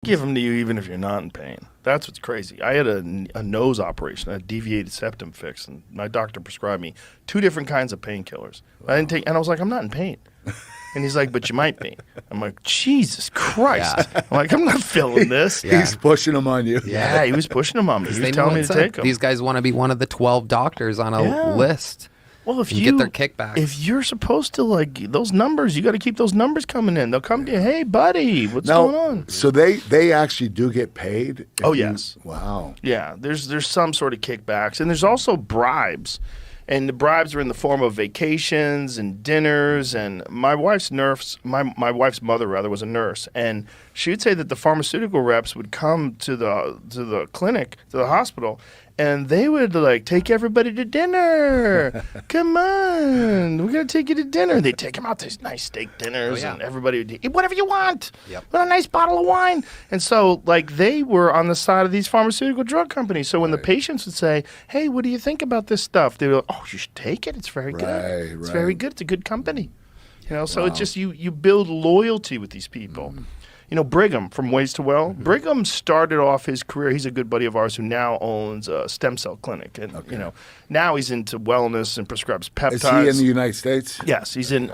Give them to you even if you're not in pain. That's what's crazy. I had a nose operation, a deviated septum fix, and my doctor prescribed me 2 different kinds of painkillers. Wow. I didn't take, and I was like, I'm not in pain. And he's like, but you might be. I'm like, Jesus Christ. Yeah. I'm like, I'm not feeling this. Yeah. He's pushing them on you. Yeah, he was pushing them on me. He was telling me to take them. These guys want to be one of the 12 doctors on a list. Well, if you get their kickbacks. If you're supposed to, like, those numbers, you got to keep those numbers coming in. They'll come to you, hey, buddy, what's going on? So they actually do get paid? Yes. Wow. Yeah, there's some sort of kickbacks. And there's also bribes. And the bribes are in the form of vacations and dinners. And my wife's my wife's mother, rather, was a nurse. And she would say that the pharmaceutical reps would come to the clinic, to the hospital, and they would, like, take everybody to dinner. Come on, we're going to take you to dinner. They'd take them out to these nice steak dinners, and everybody would eat whatever you want. Yep. With a nice bottle of wine. And so, like, they were on the side of these pharmaceutical drug companies. So when the patients would say, hey, what do you think about this stuff? They were like, oh, you should take it. It's very good. It's very good. It's a good company. You know, so it's just you build loyalty with these people. You know, Brigham from Ways to Well. Brigham started off his career. He's a good buddy of ours who now owns a stem cell clinic. And, you know, now he's into wellness and prescribes peptides. Is he in the United States? Yes, he's in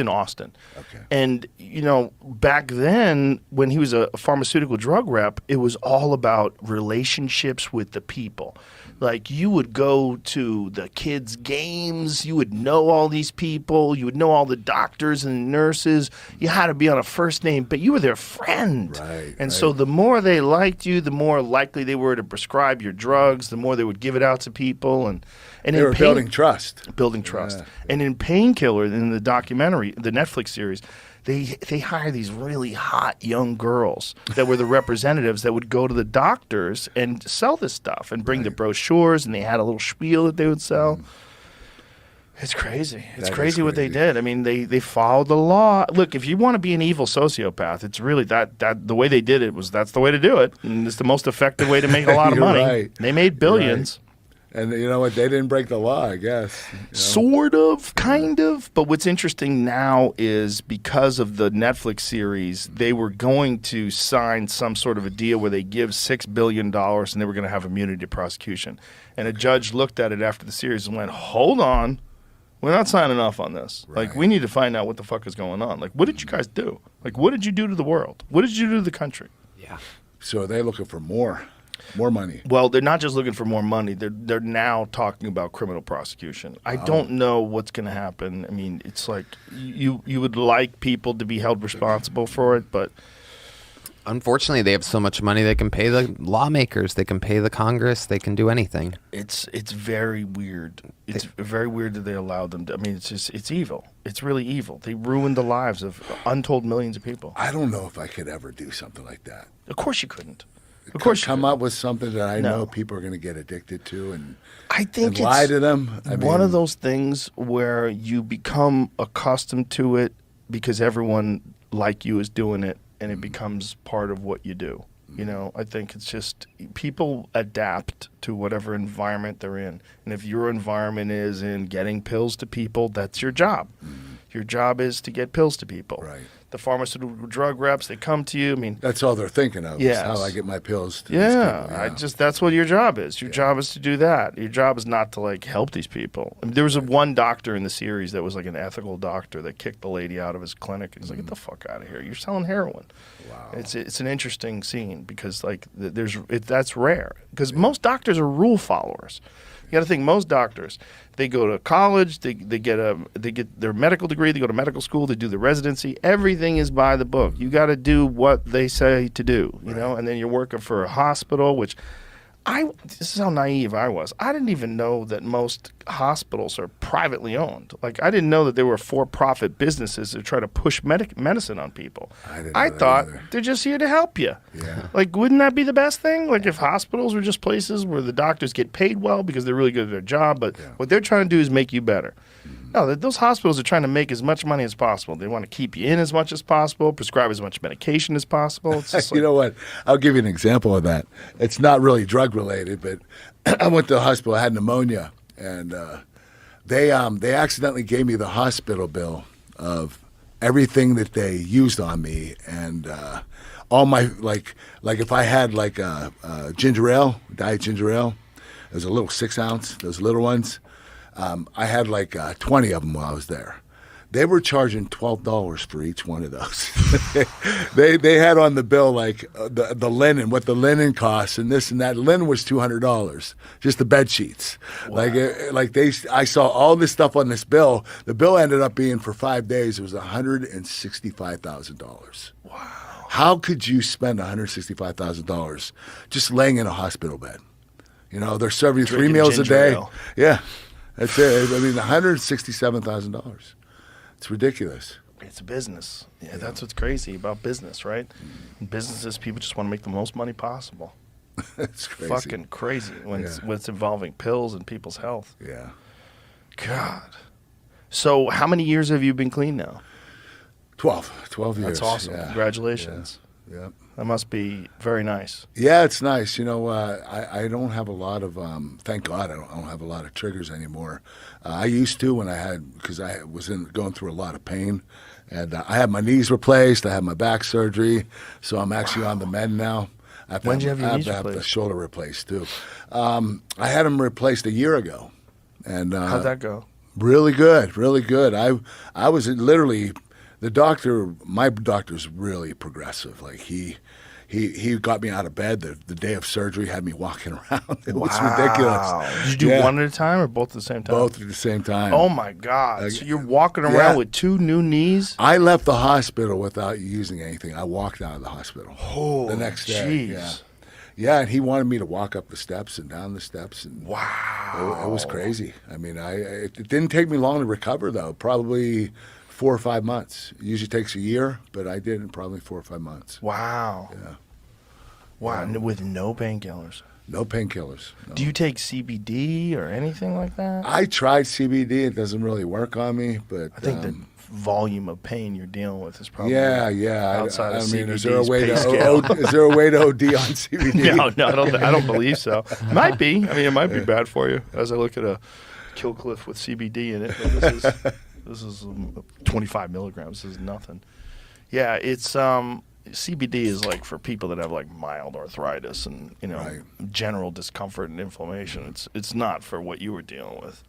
Austin. Okay. And, you know, back then when he was a pharmaceutical drug rep, it was all about relationships with the people. Like, you would go to the kids' games. You would know all these people. You would know all the doctors and nurses. You had to be on a first name, but you were their friend. Right. So the more they liked you, the more likely they were to prescribe your drugs, the more they would give it out to people. And they were building trust. Building trust. And in Painkiller, in the documentary, the Netflix series, they hire these really hot young girls that were the representatives that would go to the doctors and sell this stuff and bring the brochures, and they had a little spiel that they would sell. It's crazy. It's crazy what they did. I mean, they followed the law. Look, if you want to be an evil sociopath, it's really that the way they did it that's the way to do it. And it's the most effective way to make a lot of money. Right. They made billions. And you know what? They didn't break the law, I guess. You know? Sort of, kind of. But what's interesting now is because of the Netflix series, they were going to sign some sort of a deal where they give $6 billion and they were going to have immunity prosecution. And a judge looked at it after the series and went, hold on. We're not signing off on this. Right. Like, we need to find out what the fuck is going on. Like, what did you guys do? Like, what did you do to the world? What did you do to the country? Yeah. So are they looking for more money? Well, they're not just looking for more money. They're now talking about criminal prosecution. I don't know what's going to happen. I mean, it's like you would like people to be held responsible for it, but unfortunately, they have so much money they can pay the lawmakers, they can pay the Congress, they can do anything. It's very weird. It's very weird that they allowed them to. I mean, it's evil. It's really evil. They ruined the lives of untold millions of people. I don't know if I could ever do something like that. Of course you couldn't. Of course, come up with something that I know people are going to get addicted to, and I think and lie to them. I mean, one of those things where you become accustomed to it because everyone like you is doing it, and it becomes part of what you do. You know, I think it's just people adapt to whatever environment they're in, and if your environment is in getting pills to people, that's your job. Your job is to get pills to people. Right. The pharmaceutical drug reps, they come to you. I mean, that's all they're thinking of. Is how I get my pills to these people. That's what your job is. Your job is to do that. Your job is not to, like, help these people. I mean, there was one doctor in the series that was like an ethical doctor that kicked the lady out of his clinic. He's like, get the fuck out of here. You're selling heroin. Wow. It's an interesting scene because, like, that's rare because most doctors are rule followers. You got to think most doctors, they go to college, they get their medical degree, they go to medical school, they do the residency. Everything is by the book. You got to do what they say to do, you know. And then you're working for a hospital, which this is how naive I was. I didn't even know that most hospitals are privately owned. Like, I didn't know that they were for-profit businesses that try to push medicine on people. I thought they're just here to help you. Yeah. Like, wouldn't that be the best thing? Like, if hospitals were just places where the doctors get paid well because they're really good at their job, but what they're trying to do is make you better. No, those hospitals are trying to make as much money as possible. They want to keep you in as much as possible, prescribe as much medication as possible. It's just you know what? I'll give you an example of that. It's not really drug related, but I went to the hospital. I had pneumonia, and they accidentally gave me the hospital bill of everything that they used on me, and all my like if I had like ginger ale, diet ginger ale, it was a little 6 ounce, those little ones. I had like 20 of them while I was there. They were charging $12 for each one of those. they had on the bill like the linen, what the linen costs, and this and that. Linen was $200, just the bed sheets. Wow. I saw all this stuff on this bill. The bill ended up being for 5 days. It was $165,000. Wow! How could you spend $165,000 just laying in a hospital bed? You know, they're serving you 3 meals a day. Ale. Yeah, that's it. I mean, $167,000. It's ridiculous. It's a business. Yeah, that's what's crazy about business, right? In businesses, people just want to make the most money possible. It's crazy. Fucking crazy when it's involving pills and people's health. Yeah. God. So how many years have you been clean now? 12 years. That's awesome. Yeah. Congratulations. Yeah. That must be very nice. Yeah, it's nice. You know, I don't have a lot of, thank God I don't have a lot of triggers anymore. I used to because I was going through a lot of pain. And I had my knees replaced. I had my back surgery. So I'm actually on the mend now. When did you have your knees replaced? I have the shoulder replaced too. I had them replaced a year ago. And how'd that go? Really good, really good. I was literally... my doctor's really progressive. Like he got me out of bed the day of surgery, had me walking around. It was ridiculous. Did you do one at a time or both at the same time? Both at the same time. Oh my God. So you're walking around with 2 new knees? I left the hospital without using anything. I walked out of the hospital the next day. Jeez. Yeah, and he wanted me to walk up the steps and down the steps. And wow. It was crazy. I mean, it didn't take me long to recover, though. Probably 4 or 5 months. It usually takes a year, but I did in probably 4 or 5 months. Wow. Yeah. Wow. Yeah. With no painkillers? No painkillers. No. Do you take CBD or anything like that? I tried CBD. It doesn't really work on me, but I think the volume of pain you're dealing with is probably outside of CBD's is there a way pay scale. Is there a way to OD on CBD? No, I don't believe so. Might be. I mean, it might be bad for you. As I look at a Kill Cliff with CBD in it, but this is 25 milligrams. This is nothing. Yeah, it's CBD is like for people that have like mild arthritis and general discomfort and inflammation. It's not for what you were dealing with.